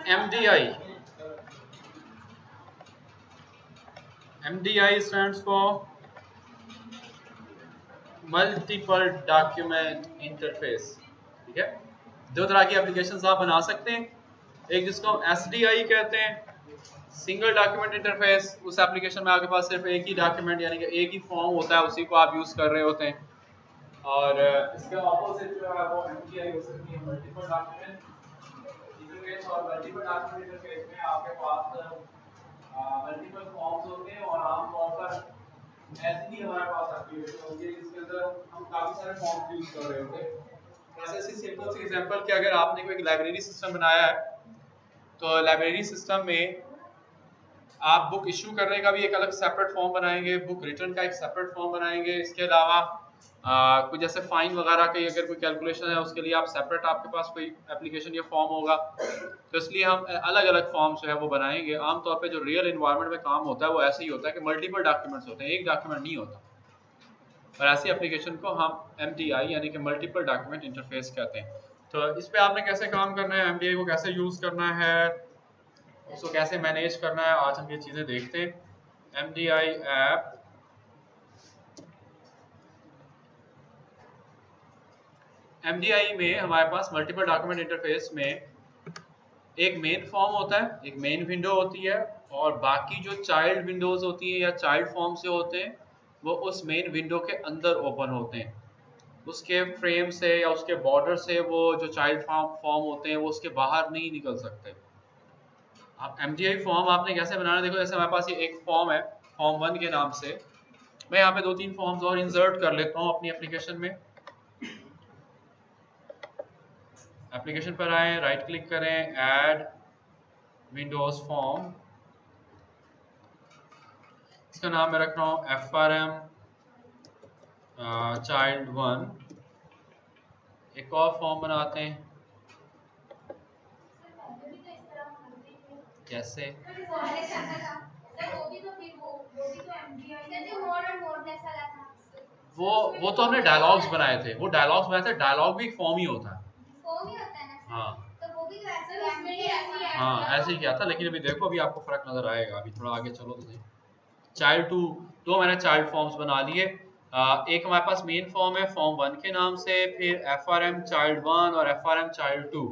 MDI. MDI stands for multiple document interface. ठीक है, दो तरह की एप्लीकेशंस आप बना सकते हैं, एक जिसको हम SDI कहते हैं, सिंगल डॉक्यूमेंट इंटरफेस। उस एप्लीकेशन में आपके पास सिर्फ एक ही डॉक्यूमेंट यानी कि एक ही फॉर्म होता है, उसी को आप यूज़ कर रहे होते हैं। और इसके ऑपोजिट जो है वो MDI हो सकती है, मल्टीपल डॉक्यूमेंट इंटरफेस। और मल्टीपल डॉक्यूमेंट इंटरफेस में आपके पास मल्टीपल फॉर्म्स होते हैं और आमतौर पर ऐसी ही हमारे पास एप्लीकेशन होती है जिसके अंदर हम काफी सारे फॉर्म्स यूज कर रहे होते हैं। जैसे इसी सिंपल सी एग्जांपल कि अगर आपने कोई लाइब्रेरी सिस्टम बनाया है, तो लाइब्रेरी सिस्टम में आप बुक इशू करने का भी एक अलग सेपरेट फॉर्म बनाएंगे, बुक रिटर्न का एक सेपरेट फॉर्म बनाएंगे। इसके अलावा कुछ जैसे फाइन वगैरह की अगर कोई कैलकुलेशन है उसके लिए आप सेपरेट, आपके पास कोई एप्लीकेशन या फॉर्म होगा, तो इसलिए हम अलग अलग फॉर्म जो है वो बनाएंगे। आमतौर पे जो रियल इन्वायरमेंट में काम होता है वो ऐसे ही होता है कि मल्टीपल डॉक्यूमेंट्स होते हैं, एक डॉक्यूमेंट नहीं होता। और ऐसी एप्लीकेशन को हम MDI यानी कि मल्टीपल डॉक्यूमेंट इंटरफेस कहते हैं। तो इस पे आपने कैसे काम करना है, MDI को कैसे यूज़ करना है, उसको कैसे मैनेज करना है, आज हम ये चीज़ें देखते हैं। MDI ऐप MDI में हमारे पास मल्टीपल डॉक्यूमेंट इंटरफेस में एक मेन फॉर्म होता है, एक मेन विंडो होती है, और बाकी जो चाइल्ड विंडोज होती है या चाइल्ड फॉर्म से होते हैं वो उस मेन विंडो के अंदर ओपन होते हैं। उसके फ्रेम से या उसके बॉर्डर से वो जो चाइल्ड फॉर्म होते हैं वो उसके बाहर नहीं निकल सकते। आप MDI फॉर्म आपने कैसे बनाना, देखो जैसे हमारे पास ये एक फॉर्म है फॉर्म 1 के नाम से, मैं यहाँ पे 2-3 फॉर्म्स और इंसर्ट कर लेता हूँ अपनी एप्लीकेशन में। एप्लीकेशन पर आए, राइट क्लिक करें, ऐड विंडोज फॉर्म, इसका नाम मैं रख रहा हूँ FRM चाइल्ड 1। एक और फॉर्म बनाते हैं, कैसे वो तो हमने डायलॉग्स बनाए थे, वो डायलॉग्स बनाए थे, डायलॉग भी फॉर्म ही होता है। हाँ हाँ ऐसे ही किया था, लेकिन अभी देखो अभी आपको फर्क नजर आएगा। अभी थोड़ा आगे चलो तो सही। चाइल्ड 2 तो मैंने चाइल्ड फॉर्म्स बना लिए। एक हमारे पास मेन फॉर्म है फॉर्म 1 के नाम से, फिर FRM चाइल्ड 1 और FRM चाइल्ड 2,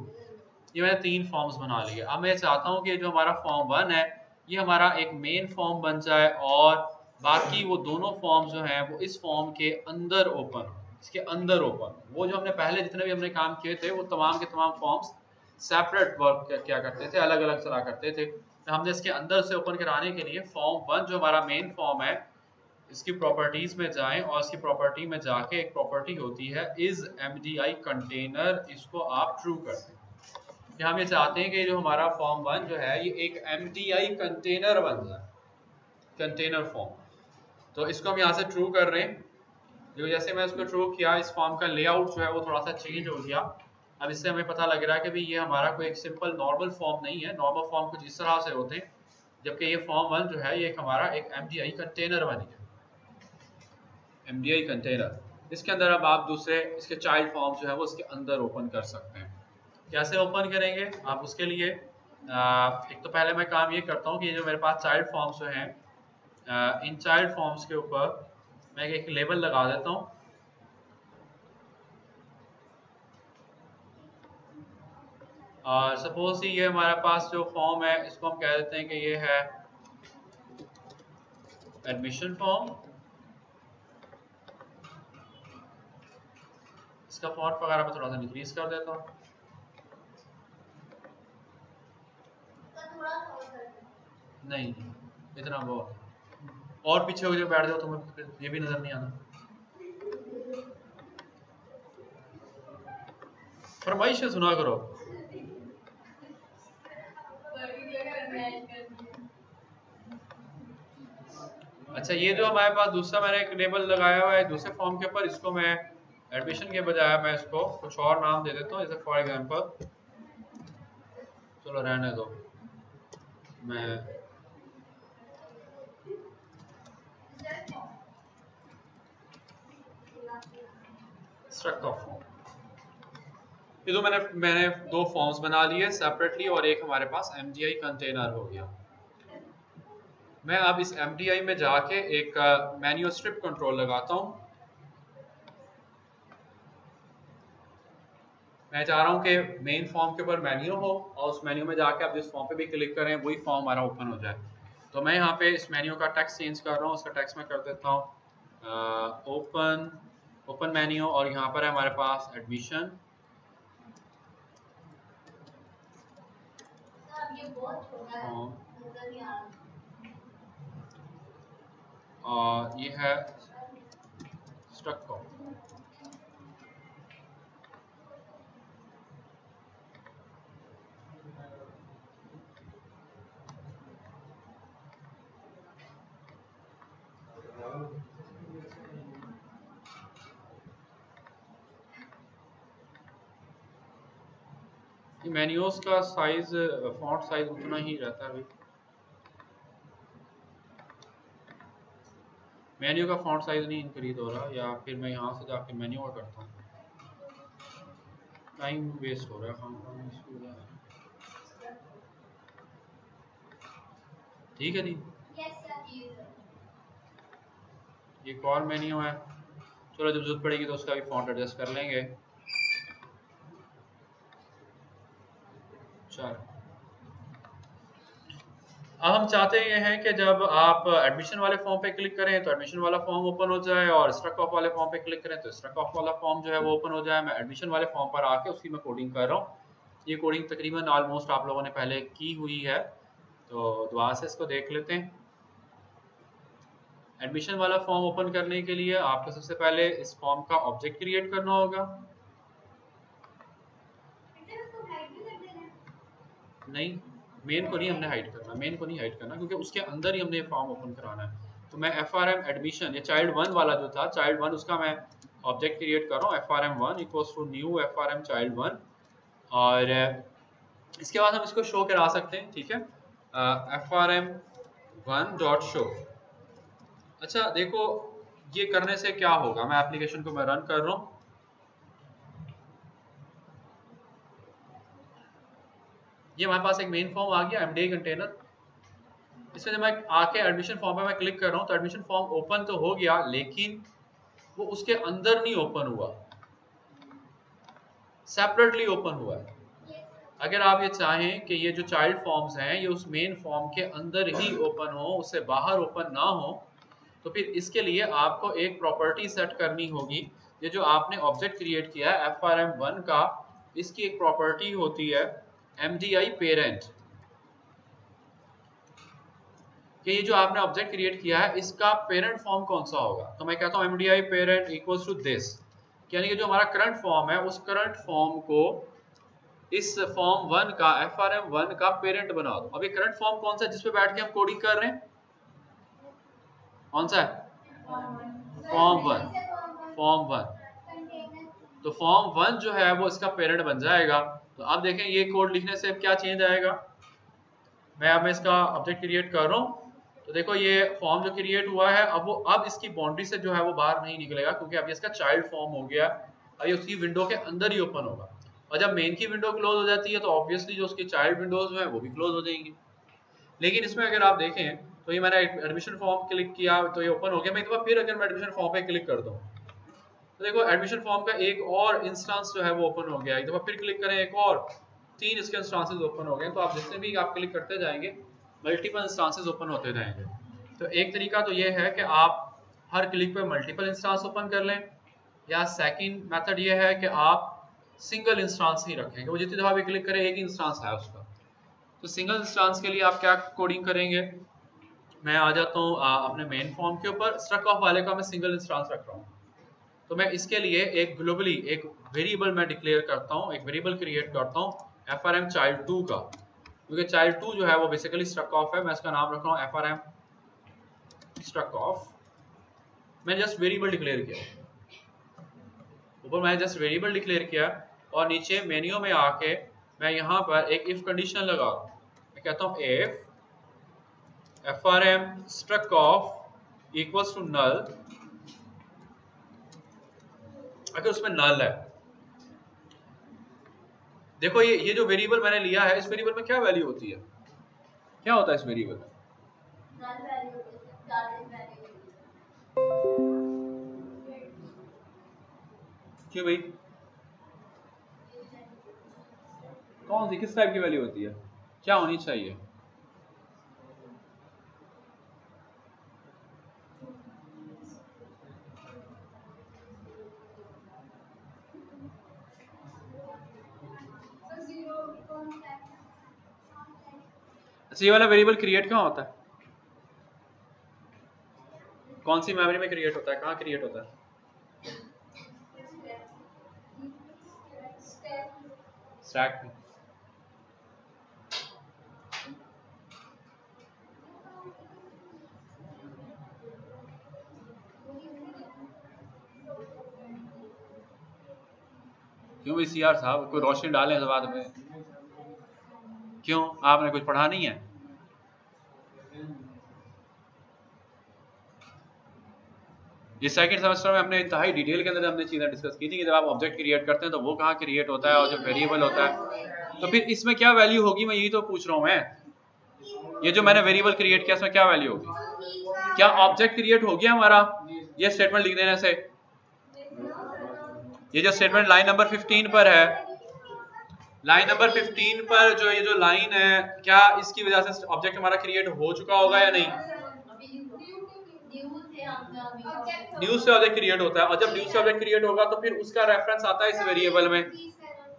ये मैंने 3 फॉर्म्स बना लिए। अब मैं चाहता हूँ कि जो हमारा फॉर्म 1 है ये हमारा एक मेन फॉर्म बन जाए और बाकी वो दोनों फॉर्म जो हैं वो इस फॉर्म के अंदर ओपन, इसके अंदर ओपन। वो जो हमने पहले जितने भी हमने काम किए थे वो तमाम के तमाम फॉर्म्स सेपरेट वर्क क्या करते थे, अलग अलग चला करते थे। तो हमने इसके अंदर से ओपन कराने के लिए फॉर्म 1 जो हमारा मेन फॉर्म है, इसकी प्रॉपर्टीज में जाएं और इसकी प्रॉपर्टी में जाके एक प्रॉपर्टी होती है इज MDI कंटेनर, इसको आप ट्रू कर दें। हम ये चाहते हैं कि जो हमारा फॉर्म 1 जो है ये एक MDI कंटेनर बन जाए, कंटेनर फॉर्म। तो इसको हम यहाँ से ट्रू कर रहे हैं। जो जैसे मैं इसको ट्रू किया, इस फॉर्म का लेआउट जो है वो थोड़ा सा चेंज हो गया। अब इससे हमें पता लग रहा है कि भाई ये हमारा कोई एक सिंपल नॉर्मल फॉर्म नहीं है। नॉर्मल फॉर्म कुछ इस तरह से होते हैं, जबकि ये फॉर्म 1 जो है ये हमारा एक MDI कंटेनर बन गया, MDI कंटेनर। इसके अंदर अब आप दूसरे इसके चाइल्ड फॉर्म जो है वो इसके अंदर ओपन कर सकते हैं। कैसे ओपन करेंगे आप, उसके लिए एक तो पहले मैं काम ये करता हूँ कि जो मेरे पास चाइल्ड फॉर्म्स जो हैं, इन चाइल्ड फॉर्म्स के ऊपर मैं एक लेबल लगा देता हूँ। और सपोज ये हमारे पास जो फॉर्म है इसको हम कह देते हैं कि ये है एडमिशन फॉर्म। इसका फॉन्ट वगैरह मैं थोड़ा सा इंक्रीज कर देता हूँ। नहीं इतना बहुत, और पीछे हो जो बैठ जाओ तुम्हें ये भी नजर नहीं आना। फरमाइश सुना करो। अच्छा ये जो हमारे पास दूसरा मैंने एक लेबल लगाया हुआ है दूसरे फॉर्म के ऊपर, इसको मैं एडमिशन के बजाय मैं इसको कुछ और नाम दे देता हूँ। जैसे फॉर एग्जांपल, चलो रहने दो, मैं स्ट्रक्ट ऑफ फॉर्म, ये तो मैंने दो फॉर्म्स बना लिए सेपरेटली और एक हमारे पास MDI कंटेनर हो गया। मैं अब इस MDI में जाके एक मैन्यू स्ट्रिप कंट्रोल लगाता हूँ। मैं चाह रहा हूँ कि मेन फॉर्म के ऊपर मेन्यू हो और उस मेन्यू में जाके आप जिस फॉर्म पे भी क्लिक करें वही फॉर्म हमारा ओपन हो जाए। तो मैं यहाँ पे इस मेन्यू का टेक्स्ट चेंज कर रहा हूँ। उसका टेक्स्ट मैं कर देता हूँ ओपन मेन्यू और यहाँ पर है हमारे पास एडमिशन। और ये है स्ट्रक्चर। मेन्यूज का साइज फॉन्ट साइज उतना ही रहता है भाई। मेन्यू का फॉन्ट साइज नहीं इंक्रीज हो रहा, या फिर मैं यहाँ से जाके मेन्यू और करता हूँ। टाइम वेस्ट हो रहा है। ठीक है जी, एक और मेन्यू है। चलो जब जरूरत पड़ेगी तो उसका भी फॉन्ट एडजस्ट कर लेंगे। चलो अब हम चाहते ये हैं कि जब आप एडमिशन वाले फॉर्म पे क्लिक करें तो एडमिशन वाला फॉर्म ओपन हो जाए और स्ट्रक ऑफ वाले फॉर्म पे क्लिक करें तो स्ट्रक ऑफ वाला फॉर्म जो है वो ओपन हो जाए। मैं एडमिशन वाले फॉर्म पर आके उसकी मैं कोडिंग कर रहा हूँ। ये कोडिंग तकरीबन ऑलमोस्ट आप लोगों ने पहले की हुई है, तो दुआ से इसको देख लेते हैं। एडमिशन वाला फॉर्म ओपन करने के लिए आपको सबसे पहले इस फॉर्म का ऑब्जेक्ट क्रिएट करना होगा। नहीं, मेन को नहीं हमने हाइड करना, मेन को नहीं हाइड करना क्योंकि उसके अंदर ही हमने फॉर्म ओपन कराना है। तो मैं FRM एडमिशन, ये चाइल्ड 1 वाला जो था, चाइल्ड 1 उसका मैं ऑब्जेक्ट क्रिएट कर रहा हूँ। FRM1 equals to new FRM child 1 और इसके बाद हम इसको शो करा सकते हैं। ठीक है, FRM1 डॉट शो। अच्छा देखो ये करने से क्या होगा, मैं एप्लीकेशन को मैं रन कर रहा हूँ। ये हमारे पास एक मेन फॉर्म आ गया MDI कंटेनर। इसमें जब मैं आके एडमिशन फॉर्म पे मैं क्लिक कर रहा हूँ तो एडमिशन फॉर्म ओपन तो हो गया, लेकिन वो उसके अंदर नहीं ओपन हुआ, सेपरेटली ओपन हुआ है। अगर आप ये चाहें कि ये जो चाइल्ड फॉर्म्स हैं ये उस मेन फॉर्म के अंदर ही ओपन हो, उससे बाहर ओपन ना हो, तो फिर इसके लिए आपको एक प्रॉपर्टी सेट करनी होगी। ये जो आपने ऑब्जेक्ट क्रिएट किया है FRM1 का, इसकी एक प्रॉपर्टी होती है MDI पेरेंट, कि ये जो आपने ऑब्जेक्ट क्रिएट किया है इसका पेरेंट फॉर्म कौन सा होगा। तो मैं कहता हूँ MDI parent equals to this, यानी कि जो हमारा करंट फॉर्म है उस करंट फॉर्म को इस फॉर्म 1 का, FRM1 का पेरेंट बना दो। अब ये करंट फॉर्म कौन सा है जिसपे बैठ के हम कोडिंग कर रहे हैं, कौन सा है? फॉर्म 1। तो फॉर्म 1 जो है वो इसका पेरेंट बन जाएगा। तो आप देखें ये कोड लिखने से क्या चेंज आएगा। मैं इसका ऑब्जेक्ट क्रिएट कर रहा हूँ, तो देखो ये फॉर्म जो क्रिएट हुआ है अब इसकी बाउंड्री से जो है वो बाहर नहीं निकलेगा, क्योंकि अब इसका चाइल्ड फॉर्म हो गया। अब ये उसकी विंडो के अंदर ही ओपन होगा, और जब मेन की विंडो क्लोज हो जाती है तो ऑब्वियसली जो उसकी चाइल्ड विंडोज हैं वो भी क्लोज हो जाएंगी। लेकिन इसमें अगर आप देखें तो ये मैंने एडमिशन फॉर्म क्लिक किया तो ये ओपन हो गया। मैं एक बार फिर अगर मैं एडमिशन फॉर्म पे क्लिक कर दूं तो देखो एडमिशन फॉर्म का एक और इंस्टेंस जो है वो ओपन हो गया। एक दफा फिर क्लिक करें, एक और 3 इसके इंस्टेंसेस ओपन हो गए। तो आप जितने भी आप क्लिक करते जाएंगे मल्टीपल इंस्टेंसेस ओपन होते जाएंगे। तो एक तरीका तो ये है कि आप हर क्लिक पे मल्टीपल इंस्टेंस ओपन कर लें, या सेकंड मेथड ये है कि आप सिंगल इंस्टेंस ही रखें कि वो जितनी दफा भी क्लिक करें एक ही इंस्टेंस है उसका। तो सिंगल इंस्टेंस के लिए आप क्या कोडिंग करेंगे, मैं आ जाता हूँ अपने मेन फॉर्म के ऊपर। स्ट्रक ऑफ वाले का मैं सिंगल इंस्टेंस रख रहा हूँ, तो मैं इसके लिए एक ग्लोबली एक वेरिएबल मैं डिक्लेयर करता हूँ, एक वेरिएबल क्रिएट करता हूँ FRM चाइल्ड 2 का, क्योंकि चाइल्ड 2 जो है वो बेसिकली स्ट्रक ऑफ है। मैं इसका नाम रख रहा हूँ FRM स्ट्रक ऑफ। मैं जस्ट वेरिएबल डिक्लेयर किया, ऊपर मैंने जस्ट वेरिएबल डिक्लेयर किया, और नीचे मेन्यू में आके मैं यहाँ पर एक इफ कंडीशन लगा, मैं कहता हूँ if FRM struck off equals to null, अगर उसमें नल है देखो ये जो वेरिएबल मैंने लिया है, इस वेरिएबल में क्या वैल्यू होती है, क्या होता है इस वेरिएबल में? क्यों भाई, कौन सी किस टाइप की वैल्यू होती है, क्या होनी चाहिए? अच्छा, ये वाला वेरिएबल क्रिएट कहाँ होता है, कौन सी मेमोरी में क्रिएट होता है, कहाँ क्रिएट होता है? स्टैक में। क्यों भाई सीआर साहब, कोई रोशनी डालें इस बात में, क्यों आपने कुछ पढ़ा नहीं है? ये सेकंड सेमेस्टर में हमने इंतहाई डिटेल के अंदर हमने चीजें डिस्कस की थी कि जब आप ऑब्जेक्ट क्रिएट करते हैं तो वो कहाँ क्रिएट होता है और जो वेरिएबल होता है, तो फिर इसमें क्या वैल्यू होगी, मैं यही तो पूछ रहा हूँ मैं, ये जो मैंने वेरिएबल क्रिएट किया इसमें क्या वैल्यू होगी, क्या ऑब्जेक्ट क्रिएट हो गया हमारा ये स्टेटमेंट लिख देने से? ये जो स्टेटमेंट लाइन नंबर 15 पर है, लाइन नंबर 15 पर जो ये जो लाइन है, क्या इसकी वजह से ऑब्जेक्ट हमारा क्रिएट हो चुका होगा या नहीं? न्यू से ऑब्जेक्ट क्रिएट होता है, और जब न्यू से ऑब्जेक्ट क्रिएट होगा तो फिर उसका रेफरेंस आता है इस वेरिएबल में।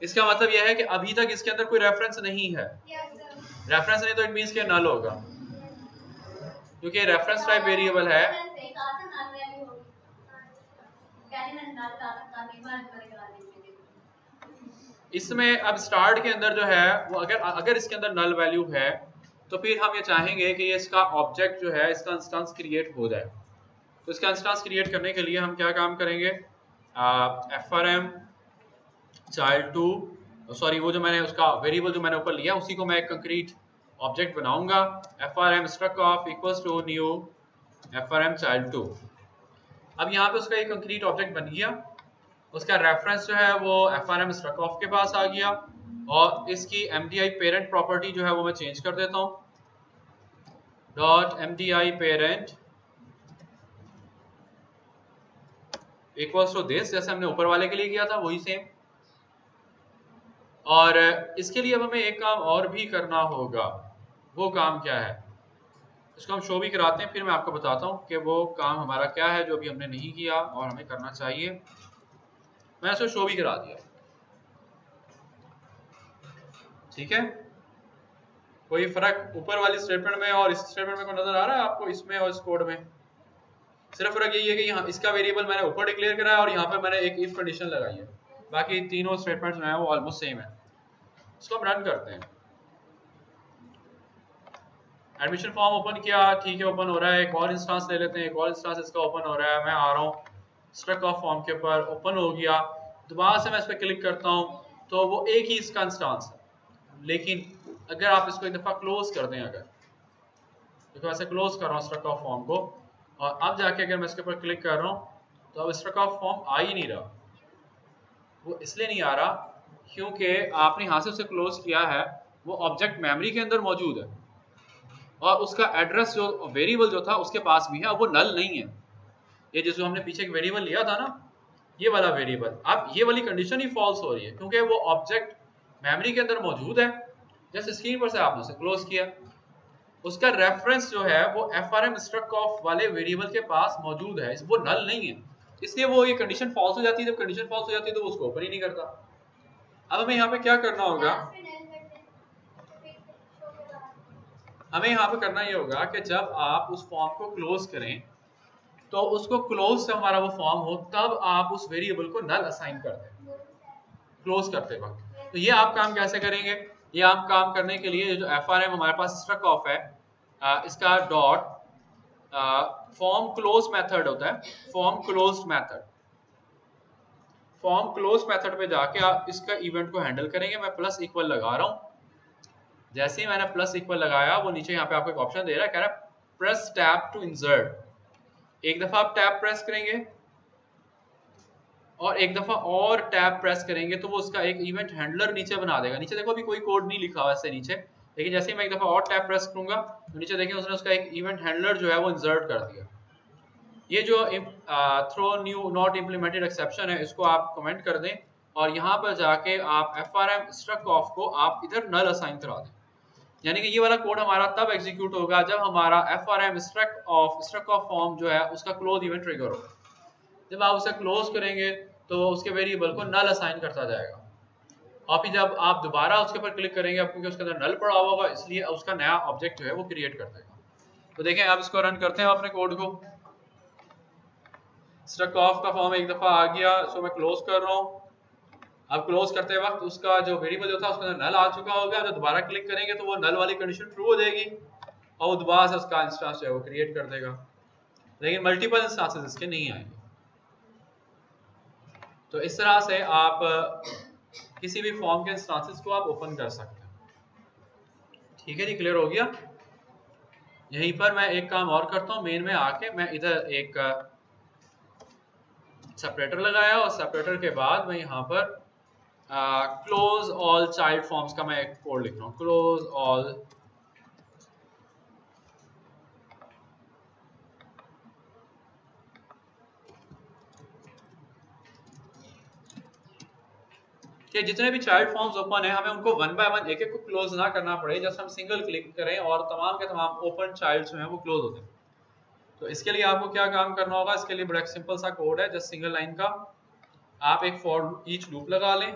इसका मतलब यह है कि अभी तक इसके अंदर कोई रेफरेंस नहीं है, रेफरेंस नहीं तो इट मींस कि नल होगा, क्योंकि रेफरेंस टाइप वेरिएबल है। इसमें अब स्टार्ट के अंदर जो है वो अगर इसके अंदर नल वैल्यू है तो फिर हम ये चाहेंगे कि ये इसका ऑब्जेक्ट जो है इसका इंस्टेंस क्रिएट हो जाए। तो इसका इंस्टेंस क्रिएट करने के लिए हम क्या काम करेंगे, frm child to, सॉरी वो जो मैंने उसका वेरिएबल जो मैंने ऊपर लिया उसी को मैं एक कंक्रीट ऑब्जेक्ट बनाऊंगा, frm struct of equals to new frm child to। अब यहाँ पे उसका एक कंक्रीट ऑब्जेक्ट बन गया, उसका रेफरेंस जो है वो frm struct of के पास आ गया, और इसकी mdi parent प्रॉपर्टी जो है वो मैं चेंज कर देता हूँ, dot mdi parent equals to this, जैसे हमने ऊपर वाले के लिए किया था वही सेम। और इसके लिए अब हमें एक काम और भी करना होगा, वो काम क्या है, इसको हम शो भी कराते हैं, फिर मैं आपको बताता हूँ कि वो काम हमारा क्या है जो अभी हमने नहीं किया और हमें करना चाहिए। मैं इसको शो भी करा दिया, ठीक है। कोई फर्क ऊपर वाली स्टेटमेंट में और इस स्टेटमेंट में को नजर आ रहा है आपको, इसमें और इस कोड में? सिर्फ फर्क यही है कि यहाँ इसका वेरिएबल मैंने ऊपर डिक्लेयर करा है और यहाँ पे मैंने एक इफ कंडीशन लगाई है, बाकी तीनों स्टेटमेंट्स जो हैं वो ऑलमोस्ट सेम है। इसको हम रन करते हैं, एडमिशन फॉर्म ओपन किया, ठीक है ओपन हो रहा है। एक और इंस्टांस ले लेते हैं, एक और इंस्टांस इसका ओपन हो रहा है। मैं आ रहा हूँ स्ट्रक ऑफ फॉर्म के ऊपर, ओपन हो गया, दोबारा से मैं इस पर क्लिक करता हूँ तो वो एक ही इसका इंस्टांस है। लेकिन अगर आप इसको एक दफ़ा क्लोज कर दें, अगर देखो ऐसे क्लोज कर रहा हूँ स्ट्रक ऑफ फॉर्म को, और अब जाके अगर मैं इसके ऊपर क्लिक कर रहा हूँ तो अब स्ट्रक ऑफ फॉर्म आ ही नहीं रहा। वो इसलिए नहीं आ रहा क्योंकि आपने यहाँ से उसे क्लोज किया है, वो ऑब्जेक्ट मेमोरी के अंदर मौजूद है और उसका एड्रेस जो वेरिएबल जो था उसके पास भी है, वो नल नहीं है। ये जैसे हमने पीछे एक वेरिएबल लिया था ना, ये वाला वेरिएबल, अब ये वाली कंडीशन ही फॉल्स हो रही है क्योंकि वो ऑब्जेक्ट मेमोरी के अंदर मौजूद है, जैसे स्क्रीन पर से आपने उसे क्लोज किया, उसका रेफरेंस जो है वो frm struct of वाले वेरिएबल के पास मौजूद है, वो नल नहीं है, इसलिए वो ये कंडीशन फॉल्स हो जाती है। जब कंडीशन फॉल्स हो जाती है तो वो उसको ओपन ही नहीं करता। अब हमें यहाँ पे क्या करना होगा, हमें यहाँ पे करना ये होगा कि जब आप उस फॉर्म को क्लोज करें तो उसको क्लोज से हमारा वो फॉर्म हो, तब आप उस वेरिएबल को नल असाइन कर दें क्लोज करते वक्त। तो ये आप काम कैसे करेंगे, ये आप काम करने के लिए जो frm हमारे पास स्ट्रक ऑफ है, इसका डॉट फॉर्म क्लोज मेथड होता है, form closed method, form close method पे जाके आप इसका इवेंट को हैंडल करेंगे। मैं प्लस इक्वल लगा रहा हूँ, जैसे ही मैंने प्लस इक्वल लगाया वो नीचे यहाँ पे आपको एक ऑप्शन दे रहा है, कह रहा है प्रेस टैब टू इंसर्ट। एक दफा आप टैब प्रेस करेंगे और एक दफा और टैब प्रेस करेंगे तो वो उसका एक इवेंट हैंडलर नीचे बना देगा। नीचे देखो अभी कोई कोड नहीं लिखा हुआ ऐसे नीचे, लेकिन जैसे ही मैं एक दफा और टैब प्रेस करूंगा तो नीचे देखिए उसने उसका एक इवेंट हैंडलर जो है वो इंसर्ट कर दिया। ये जो throw new not implemented exception है इसको आप कमेंट कर दें और यहाँ पर जाके आप FRM स्ट्रक ऑफ को आप इधर नल असाइन करा दें। यानी कि ये वाला कोड हमारा तब एग्जीक्यूट होगा जब हमारा FRM स्ट्रक ऑफ फॉर्म जो है उसका क्लोज इवेंट ट्रिगर होगा। जब आप उसे क्लोज करेंगे तो उसके वेरिएबल को नल असाइन करता जाएगा और फिर जब आप दोबारा उसके ऊपर क्लिक करेंगे क्योंकि उसके अंदर नल पड़ा हुआ होगा इसलिए उसका नया ऑब्जेक्ट जो है वो क्रिएट कर देगा। तो देखें आप इसको रन करते हैं अपने कोड को। स्ट्रक ऑफ का फॉर्म एक दफा आ गया, सो मैं क्लोज कर रहा हूँ। अब क्लोज करते वक्त उसका जो वेरिएबल जो था उसके अंदर नल आ चुका होगा। जब दोबारा क्लिक करेंगे तो वो नल वाली कंडीशन ट्रू हो जाएगी और वो दोबारा से उसका इंस्टांस जो है वो क्रिएट कर देगा, लेकिन मल्टीपल इंस्टांसेस इसके नहीं आएंगे। तो इस तरह से आप किसी भी फॉर्म के इंस्टांसेस को आप ओपन कर सकते हैं। ठीक है जी, क्लियर हो गया। यहीं पर मैं एक काम और करता हूँ, मेन में आके मैं इधर एक सेपरेटर लगाया और सेपरेटर के बाद मैं यहाँ पर क्लोज ऑल चाइल्ड फॉर्म्स का मैं एक कोड लिख रहा हूँ। क्लोज ऑल कि जितने भी चाइल्ड फॉर्म्स ओपन है हमें उनको वन बाय वन एक एक को क्लोज ना करना पड़े, जस्ट हम सिंगल क्लिक करें और तमाम के तमाम ओपन चाइल्ड जो हैं वो क्लोज होते हैं। तो इसके लिए आपको क्या काम करना होगा, इसके लिए बड़ा सिंपल सा कोड है, जस्ट सिंगल लाइन का। आप एक फॉर ईच लूप लगा लें,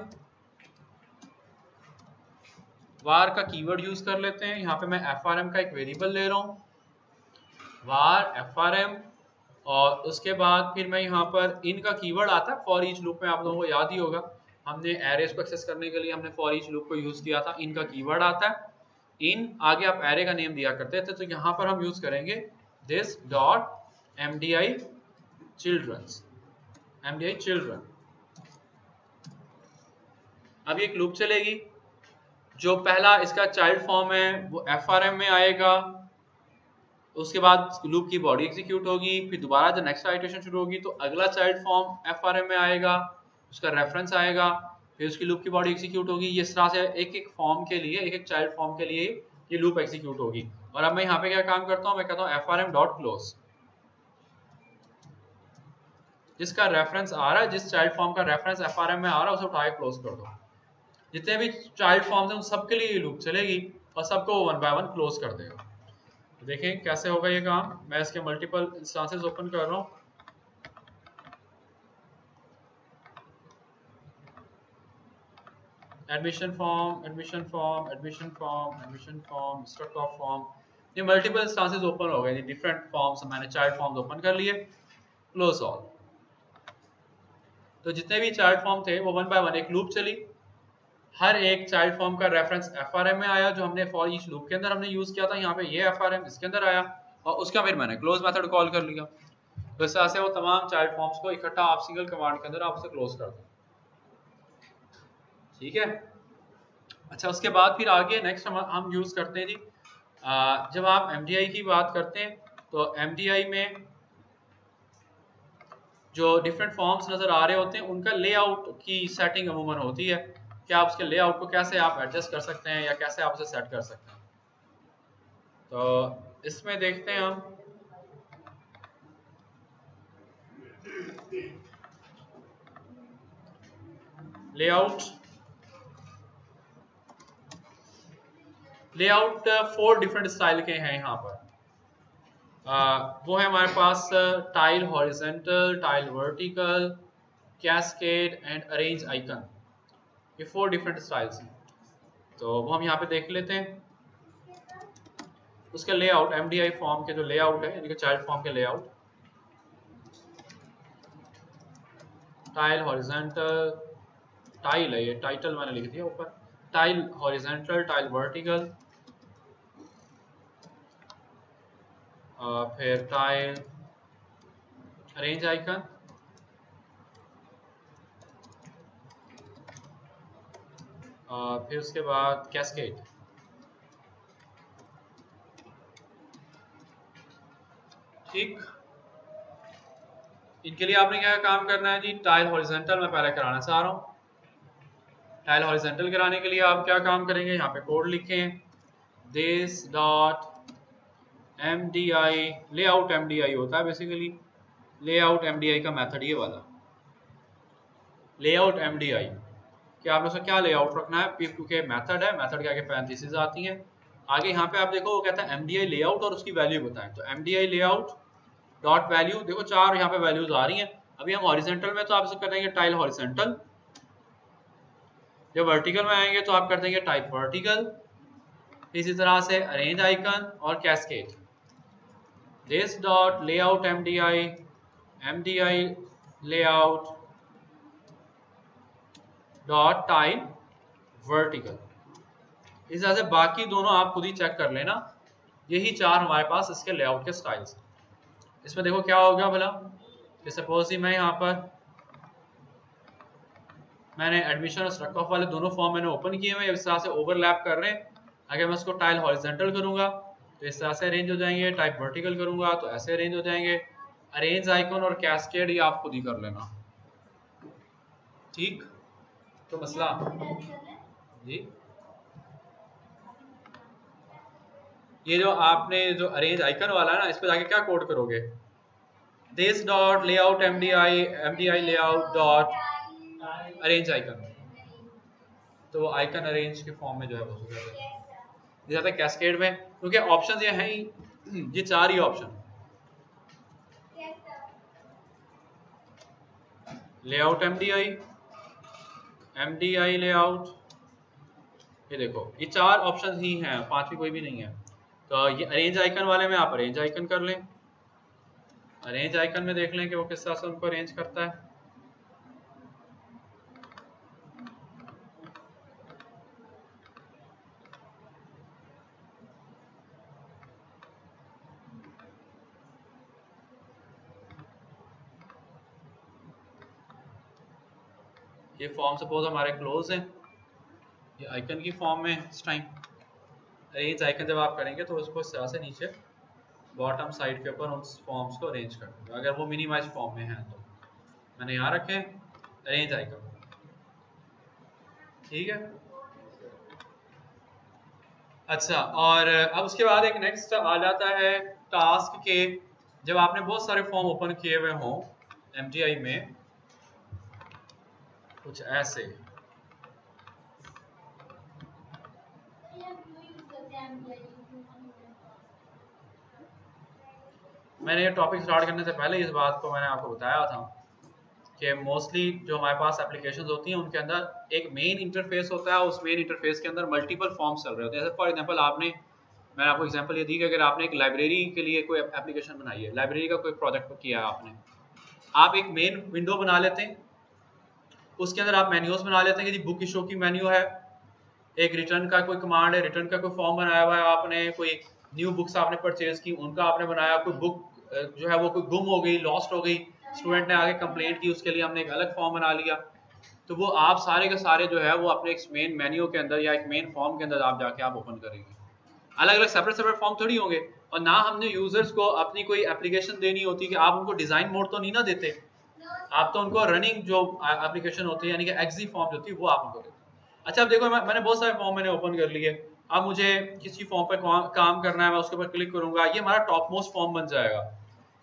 वार का कीवर्ड यूज कर लेते हैं। यहाँ पे मैं FRM का एक वेरिएबल ले रहा हूँ, वार FRM, और उसके बाद फिर मैं यहाँ पर इन का कीवर्ड आता है फॉर ईच लूप में, आप लोगों को याद ही होगा हमने एरेज को एक्सेस करने के लिए हमने फॉर ईच लूप को यूज किया था। इन का कीवर्ड आता है, इन आगे आप एरे का नेम दिया करते थे, तो यहाँ पर हम यूज करेंगे this dot MDI childrens, MDI children. अब ये एक लूप चलेगी, जो पहला इसका चाइल्ड फॉर्म है वो FRM में आएगा, उसके बाद लूप की बॉडी एग्जीक्यूट होगी, फिर दोबारा जब नेक्स्ट आइटरेशन शुरू होगी तो अगला चाइल्ड फॉर्म FRM में आएगा, उसका रेफरेंस आएगा, फिर उसकी लूप की बॉडी एग्जीक्यूट होगी। ये इस तरह से एक एक फॉर्म के लिए, एक एक चाइल्ड फॉर्म के लिए ये लूप एग्जीक्यूट होगी। और अब मैं यहाँ पे क्या काम करता हूँ, मैं कहता हूँ FRM डॉट क्लोज, जिसका रेफरेंस आ रहा है, जिस चाइल्ड फॉर्म का रेफरेंस FRM में आ रहा है उसे उठा के क्लोज कर दो। जितने भी चाइल्ड फॉर्म्स हैं उन सबके लिए ये लूप चलेगी और सबको वन बाय वन क्लोज कर देगा। तो देखें कैसे होगा ये काम। मैं इसके मल्टीपल इंस्टांसेस ओपन कर रहा हूँ। Admission form, admission form, admission form, admission form, struck off form, ये मल्टीपल इंस्टांसेस ओपन हो गए। डिफरेंट फॉर्म्स मैंने चाइल्ड फॉर्म्स ओपन कर लिए, क्लोज ऑल। तो जितने भी चाइल्ड फॉर्म थे वो वन बाय वन एक लूप चली, हर एक चाइल्ड फॉर्म का रेफरेंस FRM में आया जो हमने फॉर ईच लूप के अंदर हमने यूज किया था। यहाँ पे ये FRM इसके अंदर आया और उसका फिर मैंने क्लोज मेथड कॉल कर लिया। तो इस तरह से वो तमाम चाइल्ड फॉर्म्स को इकट्ठा आप सिंगल कमांड के अंदर आप उसे क्लोज कर दो। ठीक है, अच्छा उसके बाद फिर आगे नेक्स्ट हम यूज करते हैं जी, जब आप MDI की बात करते हैं तो MDI में जो डिफरेंट फॉर्म्स नजर आ रहे होते हैं उनका लेआउट की सेटिंग अमूमन होती है कि आप उसके लेआउट को कैसे आप एडजस्ट कर सकते हैं या कैसे आप उसे सेट कर सकते हैं। तो इसमें देखते हैं हम, लेआउट 4 डिफरेंट स्टाइल के हैं यहाँ पर। वो है हमारे पास tile horizontal, tile vertical, cascade and arrange icon. ये 4 डिफरेंट स्टाइल्स हैं। तो वो हम यहाँ पे देख लेते हैं। उसके लेआउट MDI फॉर्म के जो लेआउट है, यानी कि चाइल्ड फॉर्म के लेआउट, टाइल हॉरिजॉन्टल, टाइल है ये, टाइटल मैंने लिख दिया ऊपर, टाइल हॉरिजॉन्टल, टाइल वर्टिकल, फिर टाइल अरेंज आइकन, फिर उसके बाद कैस्केड। ठीक, इनके लिए आपने क्या काम करना है जी, टाइल हॉरिजॉन्टल मैं पहले कराना चाह रहा हूँ। टाइल हॉरिजॉन्टल कराने के लिए आप क्या काम करेंगे, यहाँ पे कोड लिखें this dot MDI, layout MDI होता है बेसिकली, लेआउट एमडीआई का मेथड ये वाला लेआउट एमडीआई, कि आपने उसका क्या लेआउट रखना है, क्योंकि मेथड है, मेथड के आगे पैरेंथेसिस आती हैं। आगे यहाँ पे आप देखो वो कहता है एमडीआई लेआउट और उसकी वैल्यू बताएं, तो एमडीआई लेआउट डॉट वैल्यू, देखो 4 यहाँ पे वैल्यूज आ रही हैं। अभी हम हॉरिजॉन्टल में तो आप इसे करेंगे टाइल हॉरिजॉन्टल, जब वर्टिकल में आएंगे तो आप कर देंगे टाइप वर्टिकल। इसी तरह से अरेंज आइकन और cascade, this dot layout MDI, MDI layout dot tile vertical. इस तरह से बाकी दोनों आप खुद ही चेक कर लेना। यही 4 हमारे पास इसके लेआउट के स्टाइल्स। इसमें देखो क्या हो गया भला, कि सपोज ही मैं यहाँ पर मैंने एडमिशन और स्ट्रक ऑफ वाले दोनों फॉर्म मैंने ओपन किए हुए, इस तरह से ओवरलैप कर रहे हैं। अगर मैं उसको टाइल हॉरिजॉन्टल करूंगा तो इस तरह से अरेंज हो जाएंगे, टाइप वर्टिकल करूंगा तो ऐसे अरेंज हो जाएंगे। अरेंज आइकन और कैस्केड ये आप खुद ही कर लेना, ठीक? तो मसला जी, ये जो आपने जो अरेंज आइकन वाला है ना, इस पे जाके क्या कोड करोगे, this dot layout MDI layout dot arrange icon, तो वो आइकन अरेंज के फॉर्म में जो है वो जाता है कैस्केड में, क्योंकि ऑप्शन ये हैं ही, ये 4 ही option, layout MDI, MDI layout, ये देखो ये 4 ऑप्शन ही हैं, 5वीं कोई भी नहीं है। तो ये अरेंज आइकन वाले में आप अरेंज आइकन कर लें, अरेंज आइकन में देख लें कि वो किस तरह से उनको अरेंज करता है। ये फॉर्म सपोज हमारे क्लोज हैं, ये आइकन की फॉर्म में इस टाइम। अरेंज आइकन जब आप करेंगे तो उसको इस तरह से नीचे बॉटम साइड के ऊपर उन फॉर्म्स को अरेंज कर दूंगा, अगर वो मिनिमाइज फॉर्म में है तो। मैंने यहाँ रखे अरेंज आइकन, ठीक है। अच्छा, और अब उसके बाद एक नेक्स्ट आ जाता है टास्क के, जब आपने बहुत सारे फॉर्म ओपन किए हुए हों एमटीआई में, कुछ ऐसे, मैंने ये टॉपिक स्टार्ट करने से पहले इस बात को मैंने आपको बताया था कि मोस्टली जो हमारे पास एप्लीकेशंस होती हैं उनके अंदर एक मेन इंटरफेस होता है, उस मेन इंटरफेस के अंदर मल्टीपल फॉर्म्स चल रहे होते हैं। जैसे फॉर एग्जांपल मैंने आपको एग्जांपल ये दी कि अगर आपने एक लाइब्रेरी के लिए कोई एप्लीकेशन बनाई है, लाइब्रेरी का कोई प्रोजेक्ट किया है आपने, आप एक मेन विंडो बना लेते हैं, उसके अंदर आप मेन्यूज बना लेते हैं कि जी बुक इशू की मेन्यू है, एक रिटर्न का कोई कमांड है, रिटर्न का कोई फॉर्म बनाया हुआ है आपने, कोई न्यू बुक्स आपने परचेज की उनका आपने बनाया, कोई बुक जो है वो कोई गुम हो गई, लॉस्ट हो गई, स्टूडेंट ने आगे कंप्लेंट की, उसके लिए हमने एक अलग फॉर्म बना लिया। तो वो आप सारे के सारे जो है वो अपने एक मेन मेन्यू के अंदर या एक मेन फॉर्म के अंदर आप जाके आप ओपन करेंगे। अलग अलग सेपरेट फॉर्म थोड़ी होंगे, और ना हमने यूजर्स को अपनी कोई एप्लीकेशन देनी होती कि आप उनको डिजाइन मोड तो नहीं ना देते, आप तो उनको रनिंग जो एप्लीकेशन होती है यानी कि एक्जी फॉर्म जो होती है वो आप उनको देते। अच्छा, अब देखो मैंने बहुत सारे फॉर्म मैंने ओपन कर लिए, अब मुझे किसी फॉर्म पर काम करना है, मैं उसके ऊपर क्लिक करूंगा, ये हमारा टॉप मोस्ट फॉर्म बन जाएगा।